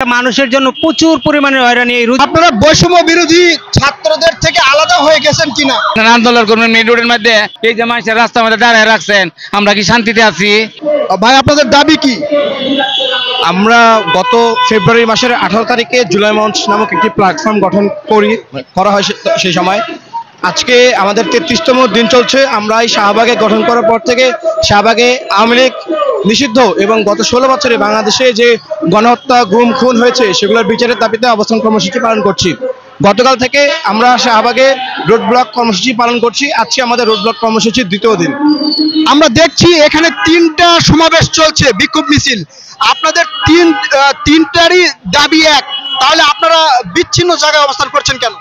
মানুষের জন্য প্রচুর পরিমাণে হয়রানি। আপনারা বৈষম্য বিরোধী ছাত্রদের থেকে আলাদা হয়ে গেছেন কিনা? আন্দোলন করবেন মেন রোডের মধ্যে, এই যে মানুষের রাস্তার মধ্যে দাঁড়ায় রাখছেন, আমরা কি শান্তিতে আছি? ভাই আপনাদের দাবি কি? আমরা গত ফেব্রুয়ারি মাসের 18 তারিখে জুলাই মঞ্চ নামক একটি প্ল্যাটফর্ম গঠন করা হয়। সেই সময় আজকে আমাদের 33তম দিন চলছে। আমরা এই শাহবাগে গঠন করার পর থেকে শাহবাগে আওয়ামী লীগ নিষিদ্ধ এবং গত 16 বছরে বাংলাদেশে যে গণহত্যা গুম খুন হয়েছে সেগুলোর বিচারের দাবিতে অবস্থান কর্মসূচি পালন করছি। গতকাল থেকে আমরা শাহবাগে রোড ব্লক কর্মসূচি পালন করছি। আজকে আমাদের রোড ব্লক কর্মসূচির দ্বিতীয় দিন। আমরা দেখছি এখানে 3টা সমাবেশ চলছে, বিক্ষোভ মিছিল। আপনাদের তিনটারই দাবি এক, তাহলে আপনারা বিচ্ছিন্ন জায়গায় অবস্থান করছেন কেন?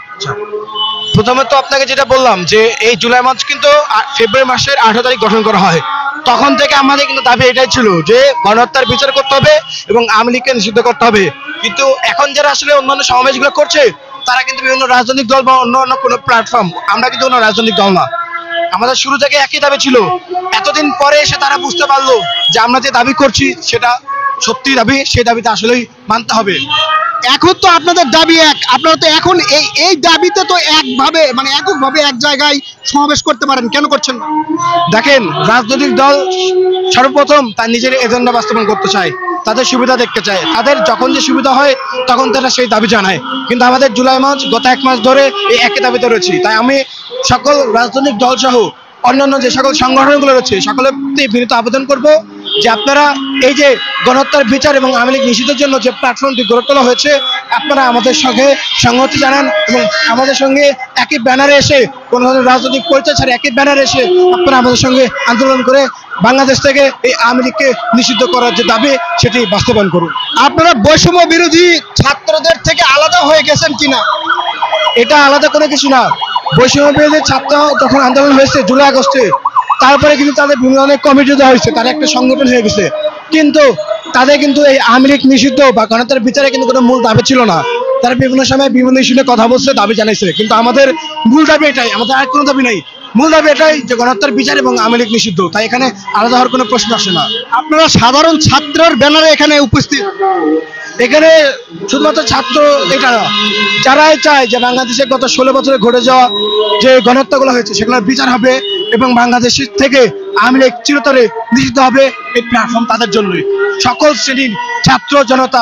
প্রথমত আপনাকে যেটা বললাম যে এই জুলাই মঞ্চ কিন্তু ফেব্রুয়ারি মাসের 18 তারিখ গঠন করা হয়। তখন থেকে আমাদের কিন্তু দাবি এটাই ছিল যে গণহত্যার বিচার করতে হবে এবং আওয়ামী লীগকে নিষিদ্ধ করতে হবে। কিন্তু এখন যারা আসলে অন্যান্য সমাবেশগুলো করছে তারা কিন্তু বিভিন্ন রাজনৈতিক দল বা অন্য কোনো প্ল্যাটফর্ম, আমরা কিন্তু কোনো রাজনৈতিক দল না। আমাদের শুরু থেকে একই দাবি ছিল। এতদিন পরে এসে তারা বুঝতে পারলো যে আমরা যে দাবি করছি সেটা সত্যি দাবি, সেই দাবিতে আসলেই মানতে হবে। এখন তো আপনাদের দাবি এক, আপনারা তো এখন এই দাবিতে তো একভাবে মানে এককভাবে এক জায়গায় সমাবেশ করতে পারেন, কেন করছেন না? দেখেন, রাজনৈতিক দল সর্বপ্রথম তার নিজের এজেন্ডা বাস্তবায়ন করতে চায়, তাদের সুবিধা দেখতে চায়। তাদের যখন যে সুবিধা হয় তখন তারা সেই দাবি জানায়। কিন্তু আমাদের জুলাই মাস গত 1 মাস ধরে এই একই দাবিতে রয়েছি। তাই আমি সকল রাজনৈতিক দল সহ অন্যান্য যে সকল সংগঠনগুলো রয়েছে সকলের প্রতি বিনীত আবেদন করব যে আপনারা এই যে গণহত্যার বিচার এবং আওয়ামী লীগ নিষিদ্ধের জন্য যে প্ল্যাটফর্মটি গড়ে তোলা হয়েছে, আপনারা আমাদের সঙ্গে সংহতি জানান এবং আমাদের সঙ্গে একই ব্যানারে এসে কোনো ধরনের রাজনৈতিক পরিচয় ছাড়া একই ব্যানারে এসে আপনারা আমাদের সঙ্গে আন্দোলন করে বাংলাদেশ থেকে এই আওয়ামী লীগকে নিষিদ্ধ করার যে দাবি সেটি বাস্তবায়ন করুন। আপনারা বৈষম্য বিরোধী ছাত্রদের থেকে আলাদা হয়ে গেছেন কিনা? এটা আলাদা কোনো কিছু না। বৈষম্য বিরোধী ছাত্র যখন আন্দোলন হয়েছে জুলাই আগস্টে, তারপরে কিন্তু তাদের বিভিন্ন ধরনের কমিটি দেওয়া হয়েছে, তারা একটা সংগঠন হয়ে গেছে। কিন্তু তাদের কিন্তু এই আওয়ামী লীগ নিষিদ্ধ বা গণহত্যার বিচারে কিন্তু কোনো মূল দাবি ছিল না। তারা বিভিন্ন সময় বিভিন্ন ইস্যু নিয়ে কথা বলছে, দাবি জানাইছে। কিন্তু আমাদের মূল দাবি এটাই, আমাদের আর কোনো দাবি নাই। মূল দাবি এটাই যে গণহত্যার বিচার এবং আওয়ামী লীগ নিষিদ্ধ। তাই এখানে আলাদা হওয়ার কোনো প্রশ্ন আসে না। আপনারা সাধারণ ছাত্রের ব্যানারে এখানে উপস্থিত। এখানে শুধুমাত্র ছাত্র এটা না, যারাই চায় যে বাংলাদেশে গত 16 বছরে ঘটে যাওয়া যে গণহত্যাগুলো হয়েছে সেগুলোর বিচার হবে এবং বাংলাদেশ থেকে আওয়ামী লীগ চিরতরে নিষিদ্ধ হবে, এই প্ল্যাটফর্ম তাদের জন্যই। সকল শ্রেণীর ছাত্র জনতা,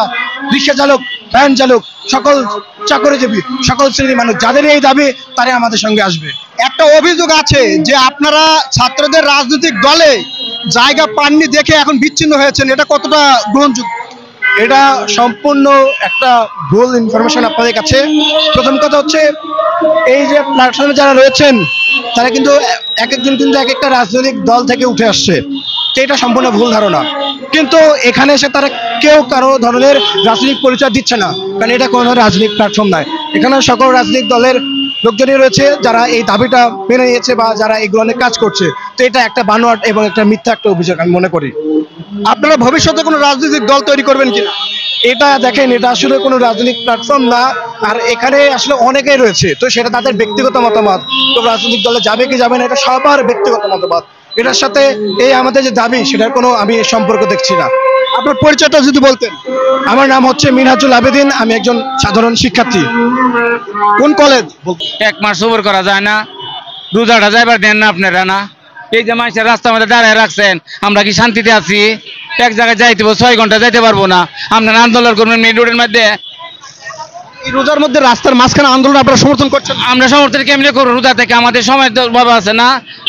রিক্সা চালক, ভ্যান চালক, সকল চাকরিজীবী, সকল শ্রেণীর মানুষ যাদের এই দাবি তারাই আমাদের সঙ্গে আসবে। একটা অভিযোগ আছে যে আপনারা ছাত্রদের রাজনৈতিক দলে জায়গা পাননি দেখে এখন বিচ্ছিন্ন হয়েছেন, এটা কতটা গ্রহণযোগ্য? এটা সম্পূর্ণ একটা ভুল ইনফরমেশন আপনাদের কাছে। প্রথম কথা হচ্ছে এই যে প্ল্যাটফর্মে যারা রয়েছেন তারা কিন্তু এক একজন কিন্তু এক একটা রাজনৈতিক দল থেকে উঠে আসছে, তো এটা সম্পূর্ণ ভুল ধারণা। কিন্তু এখানে এসে তারা কেউ কারো ধরনের রাজনৈতিক পরিচয় দিচ্ছে না, কারণ এটা কোনো ধরনের রাজনৈতিক প্ল্যাটফর্ম নয়। এখানে সকল রাজনৈতিক দলের লোকজনই রয়েছে যারা এই দাবিটা মেনে নিয়েছে বা যারা এগুলো নিয়ে কাজ করছে। তো এটা একটা বানোয়াট এবং একটা মিথ্যা একটা অভিযোগ আমি মনে করি। আপনারা ভবিষ্যতে কোনো রাজনৈতিক দল তৈরি করবেন কিনা? এটা দেখেন, এটা আসলে কোনো রাজনৈতিক প্ল্যাটফর্ম না, আর এখানে আসলে অনেকেই রয়েছে, তো সেটা তাদের ব্যক্তিগত মতামত। তো রাজনৈতিক দলে যাবে কি যাবে না এটা সবার ব্যক্তিগত মতামত। এটার সাথে এই আমাদের যে দাবি সেটার কোনো আমি সম্পর্ক দেখছি না। আপনার পরিচয়টা যদি বলতেন। আমার নাম হচ্ছে মিনহাজুল আবেদিন, আমি একজন সাধারণ শিক্ষার্থী। কোন কলেজ? 1 মাস সবর করা যায় না, রোজাটা যাইবার দেন না আপনারা না? এই যে মানুষের রাস্তার মধ্যে দাঁড়ায় রাখছেন, আমরা কি শান্তিতে আছি? এক জায়গায় যাইতে 6 ঘন্টা যাইতে পারবো না। আপনারা আন্দোলন করবেন মেন রোডের মধ্যে। এই রোজার মধ্যে রাস্তার মাঝখানে আন্দোলন আপনারা সমর্থন করছেন? আমরা সমর্থন কেমনে করবো? রোজা থেকে আমাদের সময় বাবা আছে না,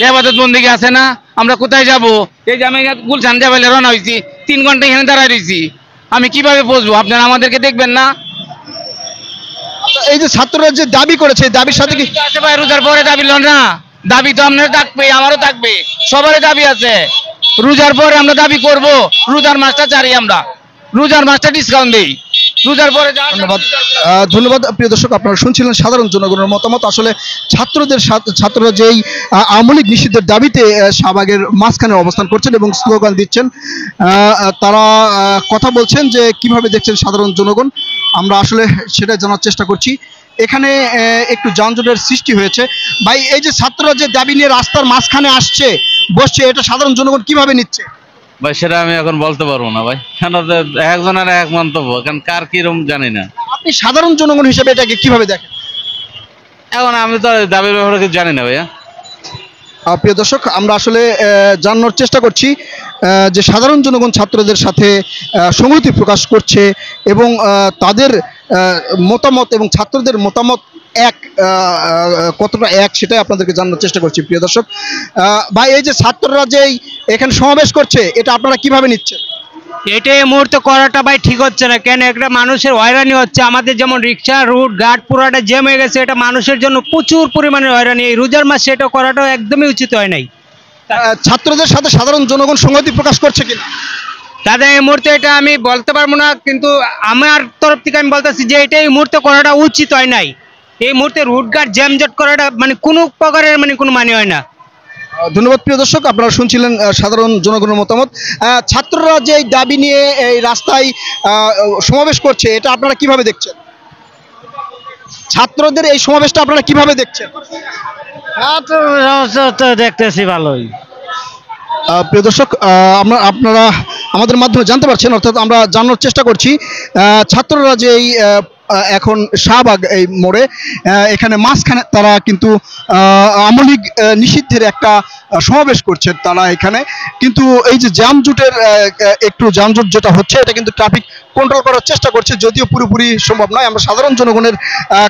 ইবাদত বন্দেগী আছে না, আমরা কোথায় যাব? এই যে আমি গুলশান যাবাইলে রওনা হয়েছি, 3 ঘন্টা এখানে দাঁড়ায় রয়েছি, আমি কিভাবে পৌঁছবো? আপনারা আমাদেরকে দেখবেন না? এই যে ছাত্ররা যে দাবি করেছে, দাবির সাথে কি আছে ভাই? রোজার পরে দাবি ল না, দাবি তো আপনার থাকবে, আমারও থাকবে, সবারই দাবি আছে। রোজার পরে আমরা দাবি করব, রোজার মাসটা চারি, আমরা রোজার মাসটা ডিসকাউন্ট দেই, রোজার পরে। ধন্যবাদ প্রিয় দর্শক, আপনারা শুনছিলেন সাধারণ জনগণের মতামত। আসলে ছাত্ররা যেই আওয়ামী লীগ নিষিদ্ধের দাবিতে শাহবাগের মাঝখানে অবস্থান করছেন এবং স্লোগান দিচ্ছেন, তারা কথা বলছেন যে কিভাবে দেখছেন সাধারণ জনগণ। আমরা আসলে সেটা জানার চেষ্টা করছি। এখানে একটু যানজটের সৃষ্টি হয়েছে। ভাই, এই যে ছাত্ররা যে দাবি নিয়ে রাস্তার মাঝখানে আসছে, বসছে, এটা সাধারণ জনগণ কিভাবে নিচ্ছে? ভাই সেটা আমি এখন বলতে পারবো না ভাই, কেন একজনের এক মন্তব্য, কারণ কার কিরম জানি না। আপনি সাধারণ জনগণ হিসেবে এটাকে কিভাবে দেখেন? এখন আমি তো দাবির ব্যাপারে কিছু জানি না ভাইয়া। প্রিয় দর্শক, আমরা আসলে জানানোর চেষ্টা করছি যে সাধারণ জনগণ ছাত্রদের সাথে সংহতি প্রকাশ করছে এবং তাদের মতামত এবং ছাত্রদের মতামত এক কতটা এক সেটাই আপনাদেরকে জানানোর চেষ্টা করছি। প্রিয় দর্শক, ভাই এই যে ছাত্ররা যেই এখানে সমাবেশ করছে এটা আপনারা কিভাবে নিচ্ছেন? এটা এই মুহূর্তে করাটা ভাই ঠিক হচ্ছে না। কেন, একটা মানুষের হয়রানি হচ্ছে। আমাদের যেমন রিক্সা রুট ঘাট পুরাটা জ্যাম হয়ে গেছে, এটা মানুষের জন্য প্রচুর পরিমাণে হয়রানি। এই রোজার মাসে এটা করাটা একদমই উচিত হয় নাই। ছাত্রদের সাথে সাধারণ জনগণ সংহতি প্রকাশ করছে কিনা? তাদের এই মুহূর্তে এটা আমি বলতে পারবো না, কিন্তু আমার তরফ থেকে আমি বলতেছি যে এটা এই মুহূর্তে করাটা উচিত হয় নাই। এই মুহূর্তে রুট ঘাট জ্যামজট করাটা মানে কোনো প্রকারের কোনো মানে হয় না। ধন্যবাদ। প্রিয় দর্শক, আপনারা শুনছিলেন সাধারণ জনগণের মতামত। ছাত্ররা যে এই দাবি নিয়ে এই রাস্তায় সমাবেশ করছে এটা আপনারা কিভাবে দেখছেন? ছাত্রদের এই সমাবেশটা আপনারা কিভাবে দেখছেন? দেখতেছি ভালোই। প্রিয় দর্শক, আপনারা আমাদের মাধ্যমে জানতে পারছেন, অর্থাৎ আমরা জানানোর চেষ্টা করছি ছাত্ররা যে এই এখন শাহবাগ এই মোড়ে এখানে মাঝখানে তারা কিন্তু আওয়ামী লীগ নিষিদ্ধের একটা সমাবেশ করছে তারা এখানে, কিন্তু এই যে যানজটের একটু যানজট যেটা হচ্ছে এটা কিন্তু ট্রাফিক কন্ট্রোল করার চেষ্টা করছে, যদিও পুরোপুরি সম্ভব নয়। আমরা সাধারণ জনগণের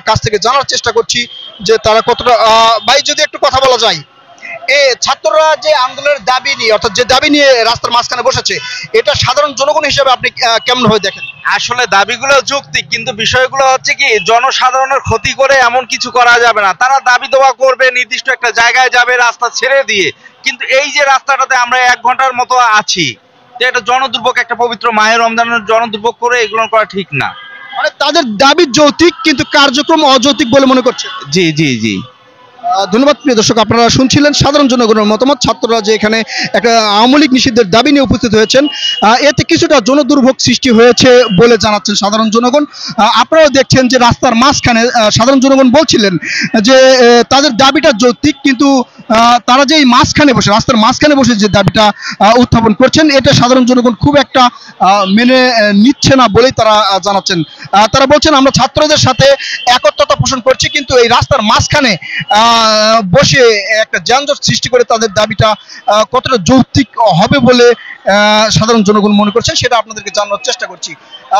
কাছ থেকে জানার চেষ্টা করছি যে তারা কতটা। ভাই যদি একটু কথা বলা যায়, ছাত্ররা যে আন্দোলনের দাবি নিয়ে, অর্থাৎ যে দাবি নিয়ে রাস্তার মাঝখানে বসেছে, এটা সাধারণ জনগণ হিসেবে আপনি কেমন ভাবে দেখেন? আসলে দাবিগুলো যৌক্তিক, কিন্তু বিষয়গুলো হচ্ছে কি জনসাধারণের ক্ষতি করে এমন কিছু করা যাবে না। তারা দাবি দেওয়া করবে, নির্দিষ্ট একটা জায়গায় যাবে রাস্তা ছেড়ে দিয়ে, কিন্তু এই যে রাস্তাটাতে আমরা 1 ঘন্টার মতো আছি, এটা জনদুর্ভোগ, একটা পবিত্র মাহের রমজানের জনদুর্ভোগ করে এগুলো করা ঠিক না। মানে তাদের দাবি যৌক্তিক কিন্তু কার্যক্রম অযৌক্তিক বলে মনে করছে। জি জি জি। ধন্যবাদ। প্রিয় দর্শক, আপনারা শুনছিলেন সাধারণ জনগণের মতামত। ছাত্ররা যে এখানে একটা আওয়ামী লীগ নিষিদ্ধের দাবি নিয়ে উপস্থিত হয়েছেন, এতে কিছুটা জনদুর্ভোগ সৃষ্টি হয়েছে বলে জানাচ্ছেন সাধারণ জনগণ। আপনারাও দেখছেন যে রাস্তার মাঝখানে সাধারণ জনগণ বলছিলেন যে তাদের দাবিটা যৌক্তিক, কিন্তু তারা যে এই মাঝখানে বসে, রাস্তার মাঝখানে বসে যে দাবিটা উত্থাপন করছেন এটা সাধারণ জনগণ খুব একটা মেনে নিচ্ছে না বলেই তারা জানাচ্ছেন। তারা বলছেন আমরা ছাত্রদের সাথে একত্রতা পোষণ করছি, কিন্তু এই রাস্তার মাঝখানে বসে একটা যানজট সৃষ্টি করে তাদের দাবিটা কতটা যৌক্তিক হবে বলে সাধারণ জনগণ মনে করছেন সেটা আপনাদেরকে জানানোর চেষ্টা করছি।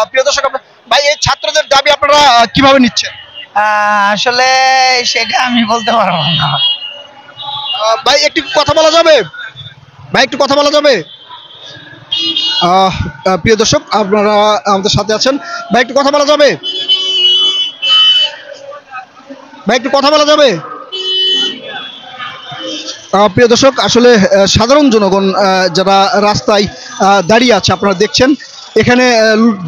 প্রিয় দর্শক, ভাই এই ছাত্রদের দাবি আপনারা কিভাবে নিচ্ছেন? আসলে সেটা আমি বলতে পারবো না। ভাই একটু কথা বলা যাবে? ভাই একটু কথা বলা যাবে? প্রিয় দর্শক, আপনারা আমাদের সাথে আছেন। ভাই একটু কথা বলা যাবে? ভাই একটু কথা বলা যাবে? প্রিয় দর্শক, আসলে সাধারণ জনগণ যারা রাস্তায় দাঁড়িয়ে আছে আপনারা দেখছেন, এখানে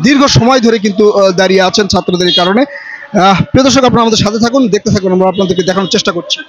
দীর্ঘ সময় ধরে কিন্তু দাঁড়িয়ে আছেন ছাত্রদের কারণে। প্রিয় দর্শক, আপনারা আমাদের সাথে থাকুন, দেখতে থাকুন, আমরা আপনাদেরকে দেখানোর চেষ্টা করছি।